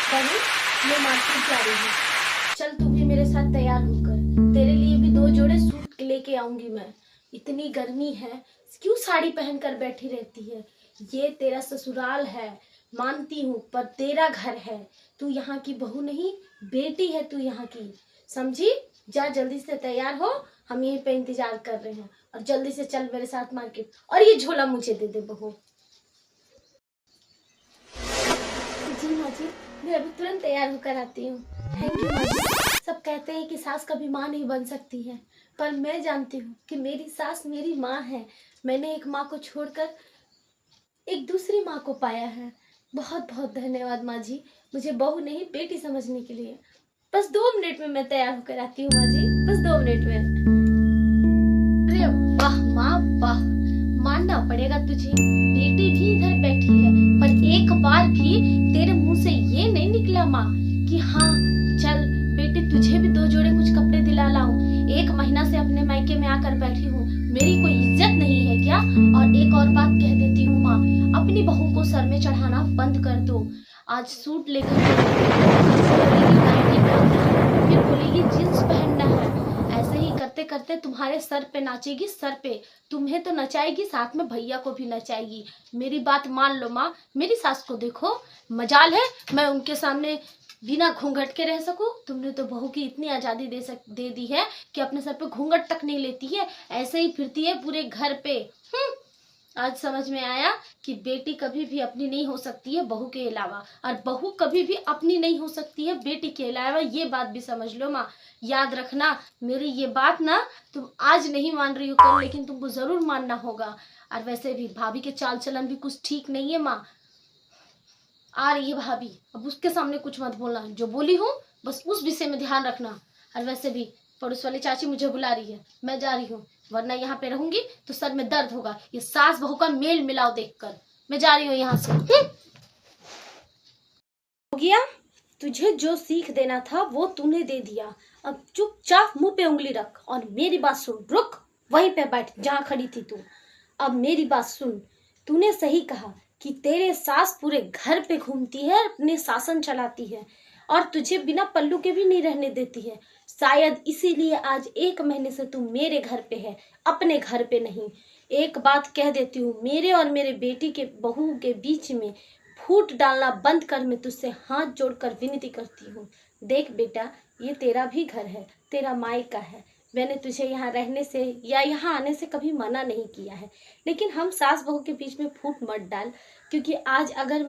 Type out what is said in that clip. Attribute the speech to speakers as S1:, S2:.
S1: बहू, मैं मार्केट जा रही हूँ। चल तू भी मेरे साथ तैयार होकर, तेरे लिए भी 2 जोड़े सूट लेके आऊंगी मैं। इतनी गर्मी है, क्यों साड़ी पहन कर बैठी रहती है। ये तेरा ससुराल है, मानती हूँ, पर तेरा घर है। तू यहाँ की बहू नहीं, बेटी है तू यहाँ की, समझी। जा जल्दी से तैयार हो, हम यहीं पे इंतजार कर रहे हैं। और जल्दी से चल मेरे साथ मार्केट, और ये झोला मुझे दे दे बहू। जी माँ जी, मैं अभी तुरंत तैयार होकर आती हूँ। थैंक यू माँ जी। सब कहते हैं कि सास कभी माँ नहीं बन सकती है, पर मैं जानती हूँ कि मेरी सास मेरी माँ है। मैंने एक माँ को छोड़कर एक दूसरी माँ को पाया है। बहुत बहुत धन्यवाद माँ जी, मुझे बहू नहीं बेटी समझने के लिए। बस 2 मिनट में मैं तैयार होकर आती हूँ माँ जी, बस 2 मिनट में। अरे वाह माँ वाह, मानना पड़ेगा तुझे, बेटी भी इधर बैठी है, पर एक बार भी तेरे मुंह से ये नहीं निकला माँ कि हाँ चल बेटी तुझे भी 2 जोड़े कुछ कपड़े दिला लाऊं। 1 महीना से अपने मायके में आकर बैठी हूँ, मेरी कोई इज्जत नहीं है क्या। और एक और बात कह देती हूँ माँ, अपनी बहू को सर में चढ़ाना बंद कर दो। आज सूट लेकर फिर बोलेगी जींस पहनना है। ऐसे ही करते करते तुम्हारे सर पे नाचेगी, सर पे। तुम्हें तो नचाएगी, साथ में भैया को भी नचाएगी। मेरी बात मान लो माँ, मेरी सास को देखो, मजाल है मैं उनके सामने बिना घूंघट के रह सकूं। तुमने तो बहू की इतनी आजादी दे दी है कि अपने सर पे घूंघट तक नहीं लेती है, ऐसे ही फिरती है पूरे घर पे। आज समझ में आया कि बेटी कभी भी अपनी नहीं हो सकती है बहू के अलावा, और बहू कभी भी अपनी नहीं हो सकती है बेटी के अलावा। ये बात भी समझ लो माँ, याद रखना मेरी ये बात ना। तुम आज नहीं मान रही हो कल, लेकिन तुमको जरूर मानना होगा। और वैसे भी भाभी के चाल चलन भी कुछ ठीक नहीं है माँ। आ रही है भाभी, अब उसके सामने कुछ मत बोलना, जो बोली हूँ बस उस विषय में ध्यान रखना। और वैसे भी पड़ोस वाली चाची मुझे बुला रही है, मैं जा रही हूँ, वरना यहाँ पे रहूंगी तो सर में दर्द होगा ये सास बहू का मेल मिलाव देखकर। मैं जा रही हूँ यहाँ से। हो गया, तुझे जो सीख देना था वो तूने दे दिया। अब चुपचाप मुंह पे उंगली रख और मेरी बात सुन। रुक, वहीं पे बैठ जहाँ खड़ी थी तू। अब मेरी बात सुन, तूने सही कहा कि तेरे सास पूरे घर पे घूमती है, अपने शासन चलाती है, और तुझे बिना पल्लू के भी नहीं रहने देती है। शायद इसीलिए आज 1 महीने से तू मेरे घर पे है, अपने घर पे नहीं। एक बात कह देती हूँ, मेरे और मेरे बेटी के बहू के बीच में फूट डालना बंद कर। मैं तुझसे हाथ जोड़कर विनती करती हूँ। देख बेटा, ये तेरा भी घर है, तेरा मायका है। मैंने तुझे यहाँ रहने से या यहाँ आने से कभी मना नहीं किया है, लेकिन हम सास बहू के बीच में फूट मत डाल, क्योंकि आज अगर